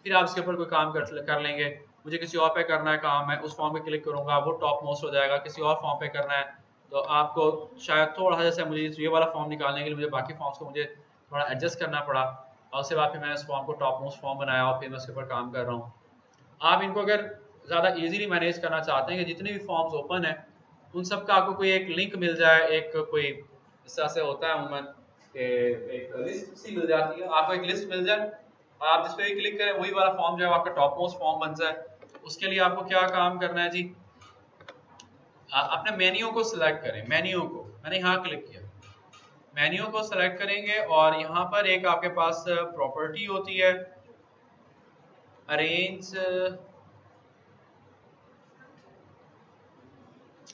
फिर आप इसके ऊपर कोई काम कर लेंगे, मुझे किसी और पे करना है काम, मैं उस फॉर्म पे क्लिक करूंगा, वो टॉप मोस्ट हो जाएगा। किसी और फॉर्म पे करना है तो आपको शायद थोड़ा, जैसे मुझे ये वाला फॉर्म निकालने के लिए मुझे बाकी फॉर्म्स को मुझे थोड़ा एडजस्ट करना पड़ा, और उसके बाद फिर मैंने इस फॉर्म को टॉप मोस्ट फॉर्म बनाया और फिर मैं उसके ऊपर काम कर रहा हूँ। आप इनको अगर ज़्यादा इजीली मैनेज करना चाहते हैं कि जितने भी फॉर्म्स ओपन है उन सब का आपको कोई एक लिंक मिल जाए, एक कोई इस तरह से होता है उमूमन कि एक लिस्ट सी मिल जाती है, आपको एक लिस्ट मिल जाए, आप जिस पे क्लिक करें वही वाला फॉर्म जो है आपका टॉप मोस्ट फॉर्म बन जाए। उसके लिए आपको क्या काम करना है जी, अपने मेन्यू को सिलेक्ट करें, मेन्यू को मैंने यहाँ क्लिक किया, मेन्यू को सिलेक्ट करेंगे और यहाँ पर एक आपके पास प्रॉपर्टी होती है अरेंज,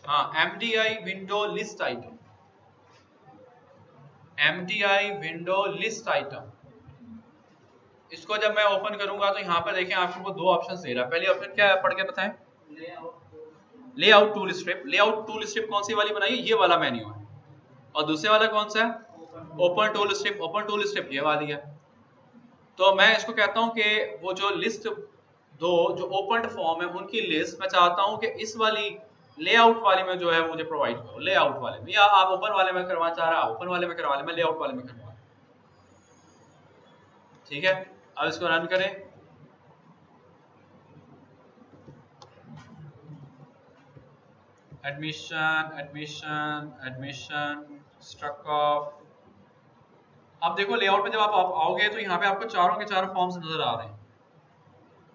हाँ, MDI window list item, MDI window list item, इसको जब मैं ओपन करूंगा तो यहाँ पर देखें आपको दो ऑप्शन दे रहा है। पहले ऑप्शन क्या है पढ़ के बताएं, layout tool strip. Layout tool strip कौन सी वाली बनाई है, ये वाला मेन्यू है। और दूसरे वाला कौन सा है, open tool strip. Open tool strip ये वाली है। तो मैं इसको कहता हूँ कि वो जो लिस्ट दो जो ओपन फॉर्म है उनकी लिस्ट मैं चाहता हूँ कि इस वाली लेआउट वाले में जो है मुझे प्रोवाइड करो, लेआउट वाले में। या आप ओपन वाले में करवाना चाह रहा है ओपन वाले में करवा ले, मैं लेआउट वाले में करवा। ठीक है, अब इसको रन करें। Admission admission admission struck off. अब देखो लेआउट में जब आप आओगे तो यहाँ पे आपको चारों के चारों फॉर्म्स नजर आ रहे हैं।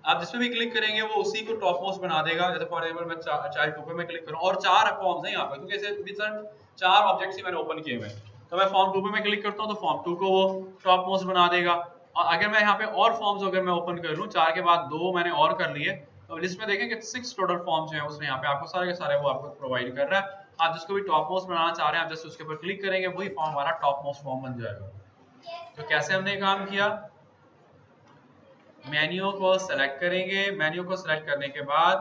आप जिसमें भी क्लिक करेंगे वो उसी को टॉप मोस्ट बना देगा। जैसे फॉर एग्जांपल मैं चाइल्ड 2 पे मैं क्लिक करूं और चार फॉर्म्स हैं यहाँ पे, क्योंकि ऐसे डिफरेंट चार ऑब्जेक्ट्स ही मैंने ओपन किए हुए हैं। तो मैं फॉर्म 2 पे मैं क्लिक करता हूँ तो फॉर्म 2 को वो टॉप मोस्ट बना देगा। और अगर मैं यहाँ पे और फॉर्म्स अगर मैं ओपन कर लूँ, चार के बाद दो मैंने और कर लिए, तो लिस्ट में देखें कि 6 टोटल फॉर्म्स हैं उसने यहाँ पे आपको सारे के सारे वो आपको प्रोवाइड कर रहा है। आप जिसको भी टॉप मोस्ट बनाना चाह रहे हैं आप जस्ट उसके ऊपर क्लिक करेंगे, वही फॉर्म हमारा टॉप मोस्ट फॉर्म बन जाएगा। तो कैसे हमने काम किया, मेन्यू को सेलेक्ट करेंगे। मेन्यू को सेलेक्ट करने के बाद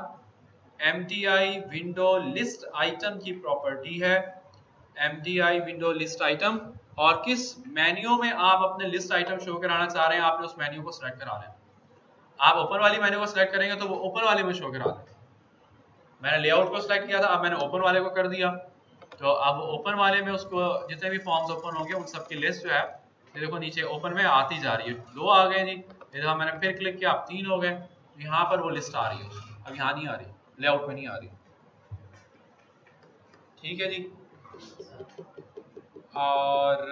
MDI विंडो लिस्ट आइटम की प्रॉपर्टी है MDI विंडो लिस्ट आइटम। और किस मेन्यू में आप अपने लिस्ट आइटम शो कराना चाह रहे हैं आपने उस मेन्यू को सेलेक्ट कराना है। आप ओपन वाली मेन्यू को सेलेक्ट करेंगे तो वो ओपन वाले में शो करा देगा। मैंने लेआउट को सिलेक्ट किया था, अब मैंने ओपन वाले को कर दिया। तो अब ओपन वाले में उसको जितने भी फॉर्म्स ओपन होंगे उन सब की लिस्ट जो है ये देखो नीचे ओपन में आती जा रही है। दो आ गए जी, इधर मैंने फिर क्लिक किया अब 3 हो गए। तो यहाँ पर वो लिस्ट आ रही है, अब यहाँ नहीं आ रही, लेआउट में नहीं आ रही। ठीक है जी। और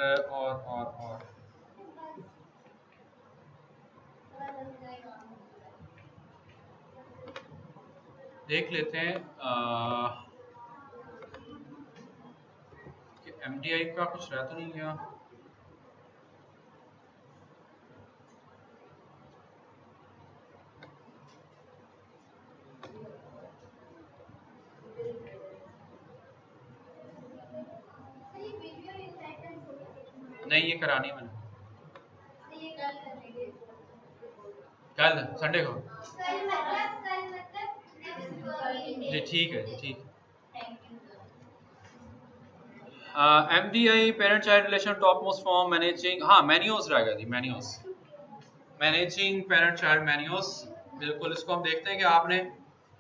देख लेते हैं कि MDI का कुछ रह तो नहीं गया। नहीं ये करानी मैंने कल संडे को जी। ठीक है ठीक है। MDI parent child relation top most form managing, हाँ मेन्यूज रहेगा जी, menus managing parent child menus. बिल्कुल, इसको हम देखते हैं कि आपने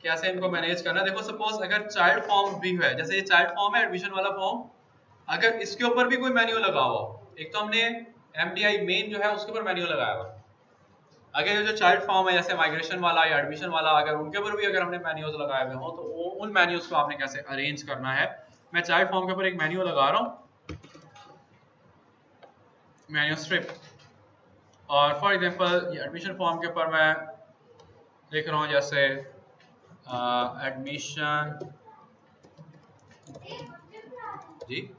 कैसे इनको मैनेज करना है। देखो सपोज अगर चाइल्ड फॉर्म भी है, जैसे ये चाइल्ड फॉर्म है एडमिशन वाला फॉर्म, अगर इसके ऊपर भी कोई मेन्यू लगा हुआ, एक तो हमने MDI मेन जो है उसके ऊपर मेन्यू लगाया हुआ, अगर ये जो चाइल्ड फॉर्म है जैसे माइग्रेशन वाला या एडमिशन वाला, अगर उनके ऊपर भी अगर हमने मेन्यूज लगाए हुए हो तो उन मेन्यूज को आपने कैसे अरेंज करना है। मैं चाइल्ड फॉर्म के ऊपर एक मेन्यू लगा रहा हूँ, मेन्यू स्ट्रिप। और फॉर एग्जांपल ये एडमिशन फॉर्म के ऊपर मैं लिख रहा हूँ जैसे एडमिशन जी,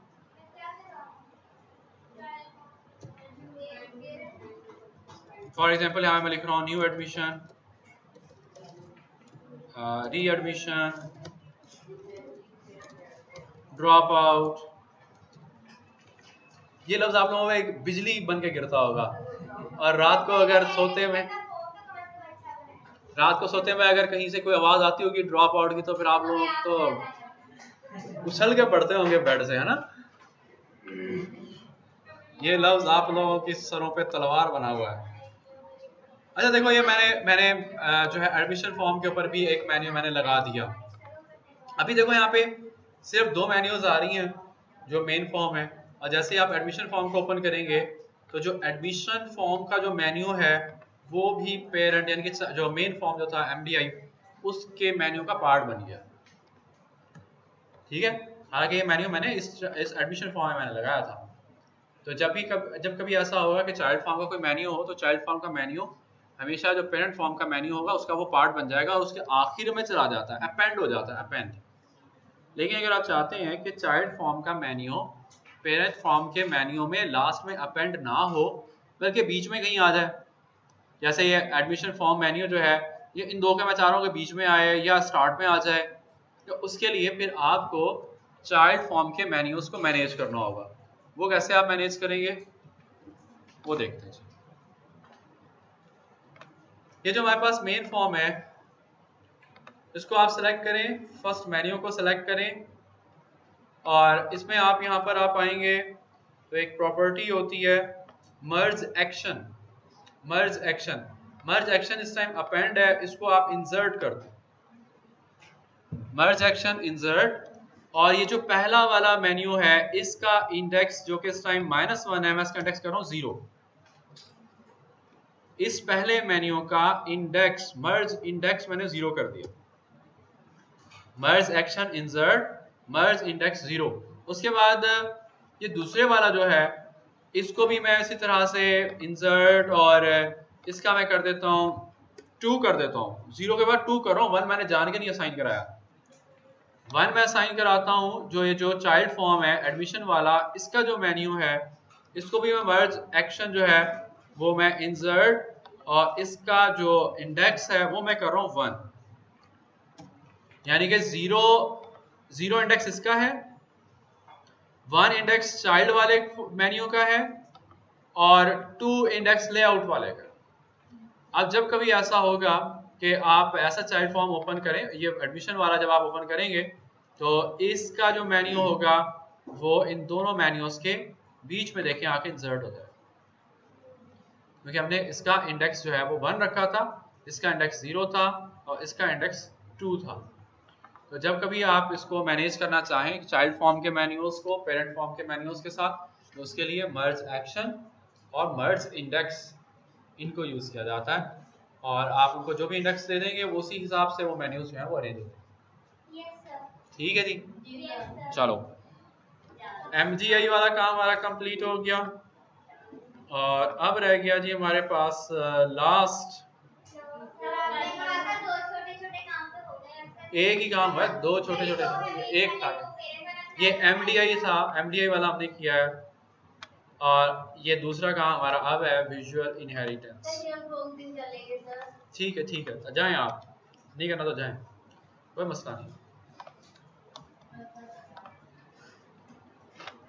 फॉर एग्जांपल यहाँ मैं लिख रहा हूँ न्यू एडमिशन, री एडमिशन, ड्रॉप आउट। ये लफ्ज आप लोगों में एक बिजली बन के गिरता होगा। और रात को अगर सोते में अगर कहीं से कोई आवाज आती होगी ड्रॉप आउट की, तो फिर आप लोग तो उछल के पड़ते होंगे बेड से, है ना। ये लफ्ज आप लोगों की सरों पे तलवार बना हुआ है। अच्छा देखो ये मैंने जो है एडमिशन फॉर्म के ऊपर भी एक मेन्यू मैंने लगा दिया। अभी देखो यहाँ पे सिर्फ 2 मेन्यूज आ रही हैं जो मेन फॉर्म है, और जैसे ही आप एडमिशन फॉर्म को ओपन करेंगे तो जो एडमिशन फॉर्म का जो मेन्यू है वो भी पेरेंट यानी कि जो मेन फॉर्म जो था MDI उसके मेन्यू का पार्ट बन गया। ठीक है, हालांकि ये मेन्यू मैंने इस एडमिशन फॉर्म में मैंने लगाया था। तो जब कभी ऐसा होगा कि चाइल्ड फॉर्म का कोई मेन्यू हो तो चाइल्ड फॉर्म का मेन्यू हमेशा जो पेरेंट फॉर्म का मेन्यू होगा उसका वो पार्ट बन जाएगा और उसके आखिर में चला जाता है, अपेंड हो जाता है, अपेंड। लेकिन अगर आप चाहते हैं कि चाइल्ड फॉर्म का मेन्यू पेरेंट फॉर्म के मेन्यू में लास्ट में अपेंड ना हो बल्कि बीच में कहीं आ जाए, जैसे ये एडमिशन फॉर्म मेन्यू जो है ये इन दो के मैं चाह रहा हूँ कि बीच में आए या स्टार्ट में आ जाए, तो उसके लिए फिर आपको चाइल्ड फॉर्म के मेन्यूज को मैनेज करना होगा। वो कैसे आप मैनेज करेंगे वो देखते हैं। ये जो हमारे पास मेन फॉर्म है इसको आप सेलेक्ट करें, फर्स्ट मेन्यू को सेलेक्ट करें और इसमें आप यहाँ पर आप आएंगे तो एक प्रॉपर्टी होती है मर्ज एक्शन। मर्ज एक्शन, मर्ज एक्शन इस टाइम अपेंड है, इसको आप इंसर्ट कर दो, मर्ज एक्शन इंसर्ट। और ये जो पहला वाला मेन्यू है इसका इंडेक्स जो कि इस टाइम -1 है, मैं इसका इंडेक्स कर रहा हूँ 0। इस पहले मेन्यू का इंडेक्स, मर्ज इंडेक्स मैंने 0 कर दिया, मर्ज एक्शन इंसर्ट मर्ज इंडेक्स 0। उसके बाद ये दूसरे वाला जो है इसको भी मैं इसी तरह से इंसर्ट और इसका मैं कर देता हूँ 2 कर देता हूँ, 0 के बाद 2 कर रहा हूँ, 1 मैंने जान के नहीं असाइन कराया, 1 मैं असाइन कराता हूँ। जो ये जो चाइल्ड फॉर्म है एडमिशन वाला, इसका जो मेन्यू है इसको भी मैं मर्ज एक्शन जो है वो मैं इंसर्ट और इसका जो इंडेक्स है वो मैं कर रहा हूँ 1, यानी कि 0 इंडेक्स इसका है, 1 इंडेक्स चाइल्ड वाले मेन्यू का है और 2 इंडेक्स लेआउट वाले का। अब जब कभी ऐसा होगा कि आप ऐसा चाइल्ड फॉर्म ओपन करें, ये एडमिशन वाला जब आप ओपन करेंगे तो इसका जो मेन्यू होगा वो इन दोनों मेन्यूज के बीच में देखें आके इंसर्ट हो जाए, क्योंकि हमने इसका इंडेक्स जो है वो 1 रखा था, इसका इंडेक्स 0 था और इसका इंडेक्स 2 था। तो जब कभी आप इसको मैनेज करना चाहें चाइल्ड फॉर्म के मेन्यूज को पेरेंट फॉर्म के मेन्यूज के साथ, तो उसके लिए मर्ज एक्शन और मर्ज इंडेक्स इनको यूज किया जाता है और आप उनको जो भी इंडेक्स दे देंगे उसी हिसाब से वो मेन्यूज जो है वो अरेंज होते हैं। ठीक है जी। चलो MGI वाला काम हमारा कंप्लीट हो गया और अब रह गया जी हमारे पास लास्ट एक ही काम है, 2 छोटे छोटे, एक था ये MDI था, MDI वाला हमने किया है और ये दूसरा काम हमारा अब है विजुअल इनहेरिटेंस। ठीक है जाएं, आप नहीं करना तो जाएं, कोई मसला नहीं।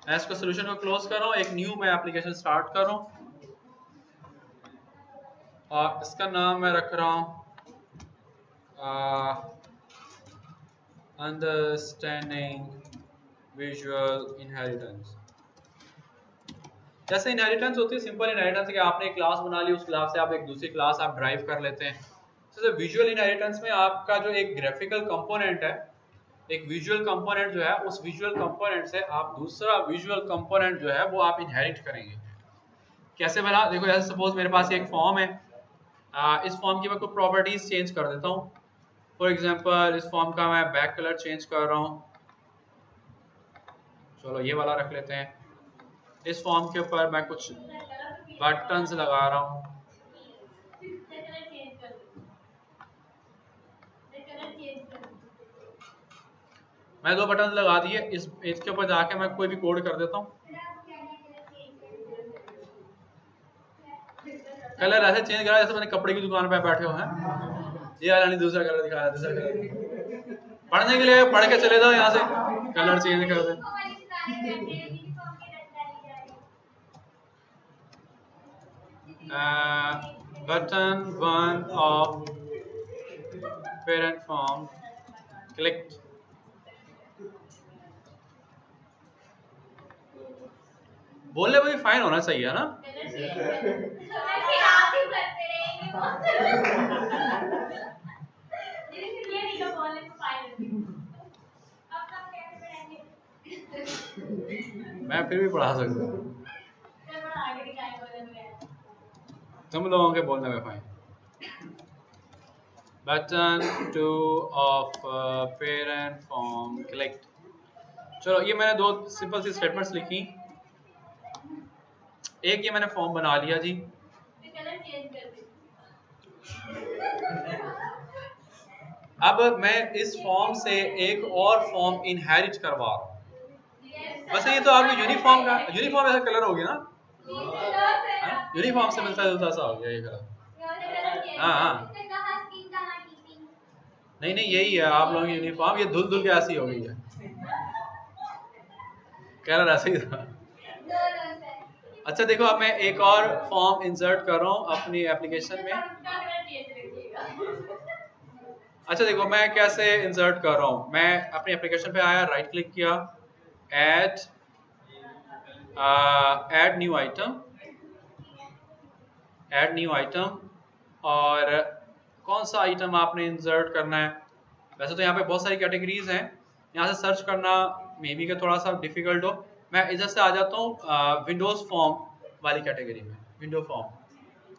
मैं इसको सोल्यूशन को क्लोज कर रहा हूँ, एक न्यू मैं एप्लीकेशन स्टार्ट कर रहा हूँ और इसका नाम मैं रख रहा हूँ अंडरस्टैंडिंग विजुअल इनहेरिटेंस। जैसे इनहेरिटेंस होती है सिंपल इनहेरिटेंस कि आपने एक क्लास बना ली, उस क्लास से आप एक दूसरी क्लास आप ड्राइव कर लेते हैं। जैसे विजुअल इनहेरिटेंस में आपका जो एक ग्राफिकल कंपोनेंट है, एक विजुअल कंपोनेंट जो है, उस विजुअल कंपोनेंट से आप दूसरा विजुअल कंपोनेंट जो है वो आप इनहेरिट करेंगे। कैसे बना, देखो जैसे सपोज मेरे पास एक फॉर्म है, इस फॉर्म की मैं कुछ प्रॉपर्टीज चेंज कर देता हूँ। फॉर एग्जांपल इस फॉर्म का मैं बैक कलर चेंज कर रहा हूँ, चलो ये वाला रख लेते हैं। इस फॉर्म के ऊपर मैं कुछ बटन्स लगा रहा हूँ, मैं 2 बटन लगा दिए, इसके ऊपर जाके मैं कोई भी कोड कर देता हूँ। कलर ऐसे चेंज करा जैसे मैंने कपड़े की दुकान पे बैठे हो हैं, ये वाला नहीं दूसरा कलर दिखाया, दूसरा कलर पढ़ने के लिए पढ़ के चले जाओ यहाँ से, कलर चेंज कर दे। Button 1 of parent form click. बोलने में भी फाइन होना चाहिए ना। मैं फिर भी पढ़ा सकता हूँ, तुम लोगों के बोलने में fine. Button 2 of parent form click. चलो ये मैंने 2 सिंपल सी स्टेटमेंट्स लिखी, एक ये मैंने फॉर्म बना लिया जी। अब मैं इस फॉर्म से एक और फॉर्म इनहेरिट करवा रहा हूँ। वैसे ये तो आपको यूनिफॉर्म का, यूनिफॉर्म ऐसा कलर हो गया ना, यूनिफॉर्म से मिलता जुलता सा हो गया ये कलर। हाँ नहीं यही है आप लोगों की यूनिफॉर्म, ये धुल धुल के ऐसी हो गई है, कलर ऐसे ही था। अच्छा देखो अब मैं एक और फॉर्म इंसर्ट कर रहा हूँ अपनी एप्लीकेशन में, अच्छा देखो मैं कैसे इंसर्ट कर रहा हूँ। मैं अपनी एप्लीकेशन पे आया, राइट क्लिक किया, add new item, add new item, और कौन सा आइटम आपने इंसर्ट करना है। वैसे तो यहाँ पे बहुत सारी कैटेगरीज हैं, यहाँ से सर्च करना मे बी का थोड़ा सा डिफिकल्ट हो। मैं इधर से आ जाता हूँ विंडोज फॉर्म वाली कैटेगरी में, विंडो फॉर्म।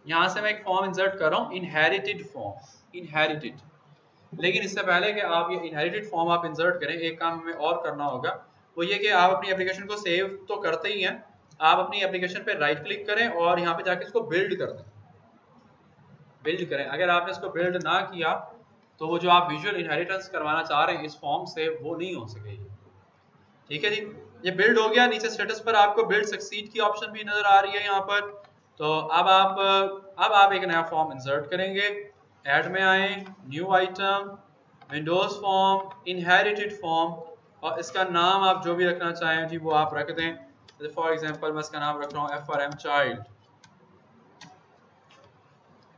यहाँ से मैं एक फॉर्म इंसर्ट कर रहा हूँ, इनहेरिटेड फॉर्म, इनहेरिटेड। लेकिन इससे पहले कि आप ये इनहेरिटेड फॉर्म आप इंसर्ट करें, एक काम हमें और करना होगा, वो ये कि आप अपनी एप्लीकेशन को सेव तो करते ही हैं, आप अपनी एप्लीकेशन पे राइट क्लिक करें और यहाँ पे जाके इसको बिल्ड कर दें, बिल्ड करें। अगर आपने इसको बिल्ड ना किया तो वो जो आप विजुअल इनहेरिटेंस करवाना चाह रहे हैं इस फॉर्म से, वो नहीं हो सकेगी। ठीक है जी, ये बिल्ड हो गया। नीचे स्टेटस पर आपको बिल्ड सक्सीड की ऑप्शन भी नजर आ रही है यहाँ पर। तो अब आप एक नया फॉर्म इंसर्ट करेंगे, ऐड में आए, new item, Windows form, inherited form, और इसका नाम आप जो भी रखना चाहें जी वो आप रख दें। फॉर एग्जांपल मैं इसका नाम रख रहा हूँ FRM चाइल्ड।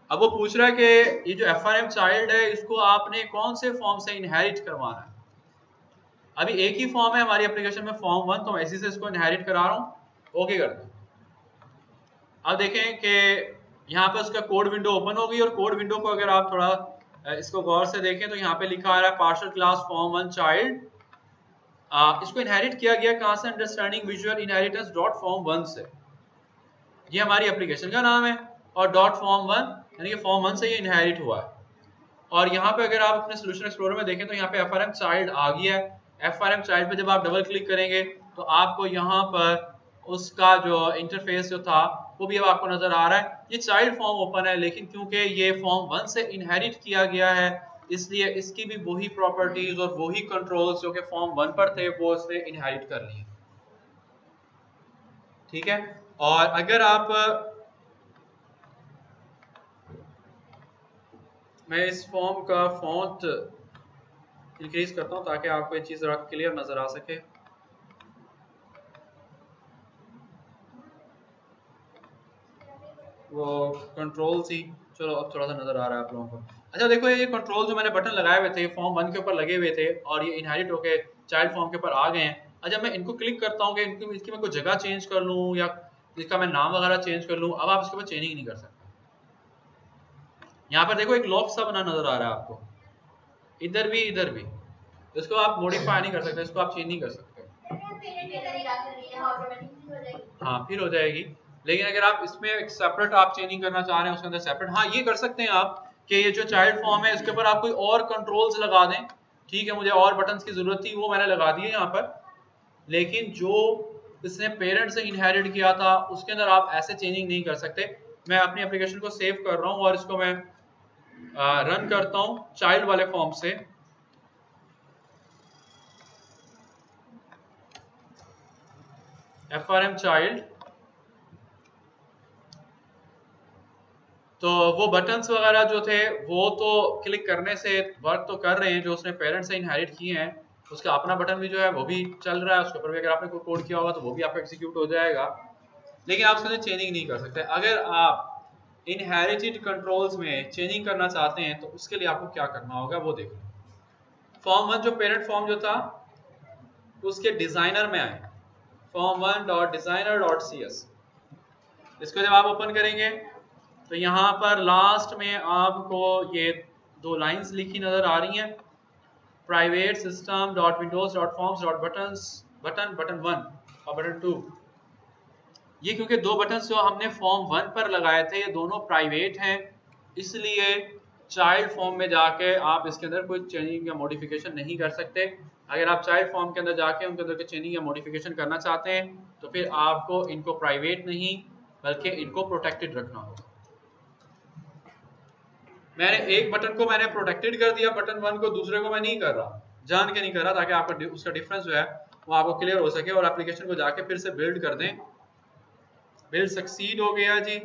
अब वो पूछ रहा है कि ये जो FRM चाइल्ड है इसको आपने कौन से फॉर्म से इनहेरिट करवाना है। अभी एक ही फॉर्म है हमारी एप्लीकेशन में, फॉर्म 1, तो मैं इसी से इसको इनहेरिट करा रहा हूँ। ओके कर दें। अब देखें कि यहाँ पे उसका कोड विंडो ओपन हो गई, और कोड विंडो को अगर आप थोड़ा इसको गौर से देखें तो यहाँ पे लिखा आ रहा है पार्शियल क्लास फॉर्म 1 चाइल्ड। इसको इनहेरिट किया गया कहाँ से, understanding visual inheritance dot form 1 से। ये हमारी एप्लीकेशन का नाम है, और डॉट फॉर्म 1 यानी कि फॉर्म 1 से ये इनहेरिट हुआ है। और यहाँ पे अगर आप अपने सोल्यूशन एक्सप्लोरर में देखें तो यहाँ पे FRM चाइल्ड आ गया है। FRM चाइल्ड पे जब आप डबल क्लिक करेंगे तो आपको यहाँ पर उसका जो इंटरफेस जो था वो भी अब आपको नजर आ रहा है। ये चाइल्ड फॉर्म ओपन है, लेकिन क्योंकि ये फॉर्म 1 से इनहेरिट किया गया है इसलिए इसकी भी वही प्रॉपर्टीज और वही कंट्रोल्स जो कि फॉर्म 1 पर थे वो इसने इनहेरिट कर लिए। ठीक है, और अगर आप, मैं इस फॉर्म का फॉन्ट इंक्रीज करता हूं ताकि आपको ये चीज जरा क्लियर नजर आ सके। वो कंट्रोल सी, चलो अब थोड़ा सा नजर आ रहा है आप लोगों को। अच्छा देखो ये कंट्रोल जो मैंने बटन लगाए हुए थे फॉर्म 1 के ऊपर लगे हुए थे और ये इनहेरिट होके चाइल्ड फॉर्म के ऊपर आ गए हैं। अच्छा मैं इनको क्लिक करता हूँ कि इसकी मैं कोई जगह चेंज कर लूँ या इसका मैं नाम वगैरह चेंज कर लूँ, अब आप इसके ऊपर चेंजिंग नहीं कर सकते। यहाँ पर देखो एक लॉक सा बना नजर आ रहा है आपको, इधर भी इधर भी। इसको आप मॉडिफाई नहीं कर सकते, इसको आप चेंज नहीं कर सकते। हाँ फिर हो जाएगी, लेकिन अगर आप इसमें एक सेपरेट आप चेंजिंग करना चाह रहे हैं उसके अंदर सेपरेट, हाँ ये कर सकते हैं आप कि ये जो चाइल्ड फॉर्म है इसके ऊपर आप कोई और कंट्रोल्स लगा दें। ठीक है, मुझे और बटन्स की जरूरत थी वो मैंने लगा दिए यहाँ पर, लेकिन जो इसने पेरेंट से इनहेरिट किया था उसके अंदर आप ऐसे चेंजिंग नहीं कर सकते। मैं अपनी एप्लीकेशन को सेव कर रहा हूँ और इसको मैं रन करता हूँ चाइल्ड वाले फॉर्म से। FRM चाइल्ड, तो वो बटन्स वगैरह जो थे वो तो क्लिक करने से वर्क तो कर रहे हैं, जो उसने पेरेंट से इनहेरिट किए हैं उसका अपना बटन भी जो है वो भी चल रहा है, उसके ऊपर भी अगर आपने कोई कोड किया होगा तो वो भी आपका एग्जीक्यूट हो जाएगा, लेकिन आप उसके चेंजिंग नहीं कर सकते। अगर आप इनहेरिटेड कंट्रोल्स में चेंजिंग करना चाहते हैं तो उसके लिए आपको क्या करना होगा वो देखो। फॉर्म 1 जो पेरेंट फॉर्म जो था उसके डिजाइनर में आए, form1.designer.cs, इसको जब आप ओपन करेंगे तो यहाँ पर लास्ट में आपको ये दो लाइंस लिखी नजर आ रही हैं, private system dot Windows dot forms dot buttons, button 1 और बटन 2। ये क्योंकि दो बटन्स जो हमने फॉर्म 1 पर लगाए थे ये दोनों प्राइवेट हैं, इसलिए चाइल्ड फॉर्म में जाके आप इसके अंदर कोई चेंजिंग या मॉडिफिकेशन नहीं कर सकते। अगर आप चाइल्ड फॉर्म के अंदर जाके उनके अंदर चेंजिंग या मॉडिफिकेशन करना चाहते हैं तो फिर आपको इनको प्राइवेट नहीं बल्कि इनको प्रोटेक्टेड रखना होगा। मैंने एक बटन को मैंने प्रोटेक्टेड कर दिया, बटन 1 को दूसरे को मैं नहीं कर रहा, जान के नहीं कर रहा, ताकि आपका उसका डिफरेंस जो है वो आपको क्लियर हो सके और एप्लीकेशन को जाके फिर से बिल्ड कर दें। बिल्ड सक्सीड हो गया जी।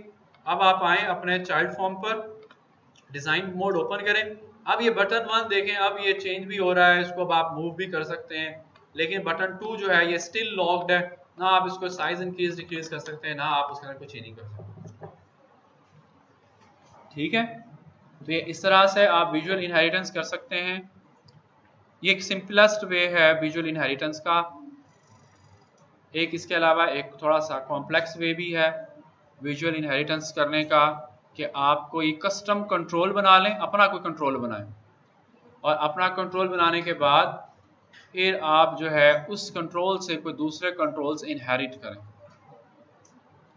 अब आप आए अपने चाइल्ड फॉर्म पर, डिजाइन मोड ओपन करें। अब ये बटन 1 देखें, अब ये चेंज भी हो रहा है, इसको अब आप मूव भी कर सकते हैं, लेकिन बटन 2 जो है ये स्टिल लॉक्ड है, ना आप इसको साइज इंक्रीज डिक्रीज कर सकते हैं ना आप उसके अंदर कोई चेंजिंग कर सकते हैं। ठीक है, तो ये इस तरह से आप विजुअल इनहेरिटेंस कर सकते हैं। ये एक सिंपलेस्ट वे है विजुअल इनहेरिटेंस का। एक इसके अलावा एक थोड़ा सा कॉम्प्लेक्स वे भी है विजुअल इनहेरिटेंस करने का, कि आप कोई कस्टम कंट्रोल बना लें, अपना कोई कंट्रोल बनाएं, और अपना कंट्रोल बनाने के बाद फिर आप जो है उस कंट्रोल से कोई दूसरे कंट्रोल्स इनहेरिट करें।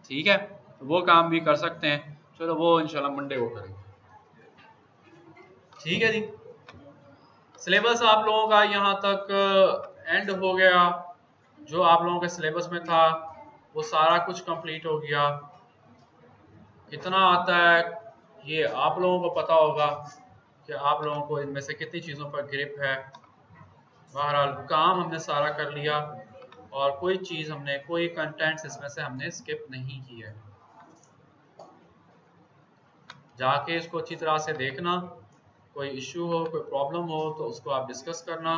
ठीक है, तो वो काम भी कर सकते हैं। चलो वो इंशाल्लाह मंडे को करेंगे। ठीक है जी, सिलेबस आप लोगों का यहाँ तक एंड हो गया। जो आप लोगों के सिलेबस में था वो सारा कुछ कंप्लीट हो गया। कितना आता है ये आप लोगों को पता होगा कि आप लोगों को इनमें से कितनी चीज़ों पर ग्रिप है। बहरहाल काम हमने सारा कर लिया और कोई चीज़ हमने, कोई कंटेंट्स इसमें से हमने स्किप नहीं किया है। जाके इसको अच्छी तरह से देखना, कोई इश्यू हो, कोई प्रॉब्लम हो तो उसको आप डिस्कस करना।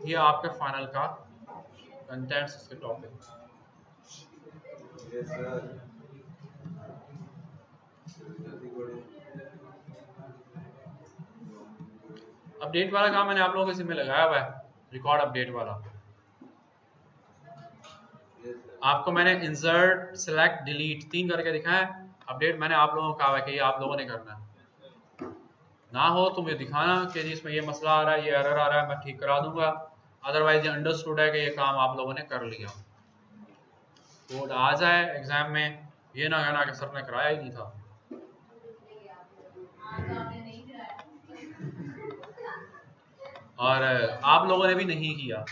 ये आपके फाइनल का कंटेंट्स, उसके टॉपिक। अपडेट वाला काम मैंने आप लोगों के जिम्मे लगाया हुआ है, रिकॉर्ड अपडेट वाला। आपको मैंने इंसर्ट, सिलेक्ट, डिलीट 3 करके दिखाया है। अपडेट मैंने आप लोगों को कहा है कि ये आप लोगों ने करना है। ना हो तो मुझे दिखाना कि जी इसमें ये मसला आ रहा है, ये एरर आ रहा है, मैं ठीक करा दूंगा। अदरवाइज ये अंडरस्टूड है कि ये काम आप लोगों ने कर लिया। कोड आ जाए एग्जाम में, ये ना कहना कि सर ने कराया ही नहीं था। और आप लोगों ने भी नहीं किया।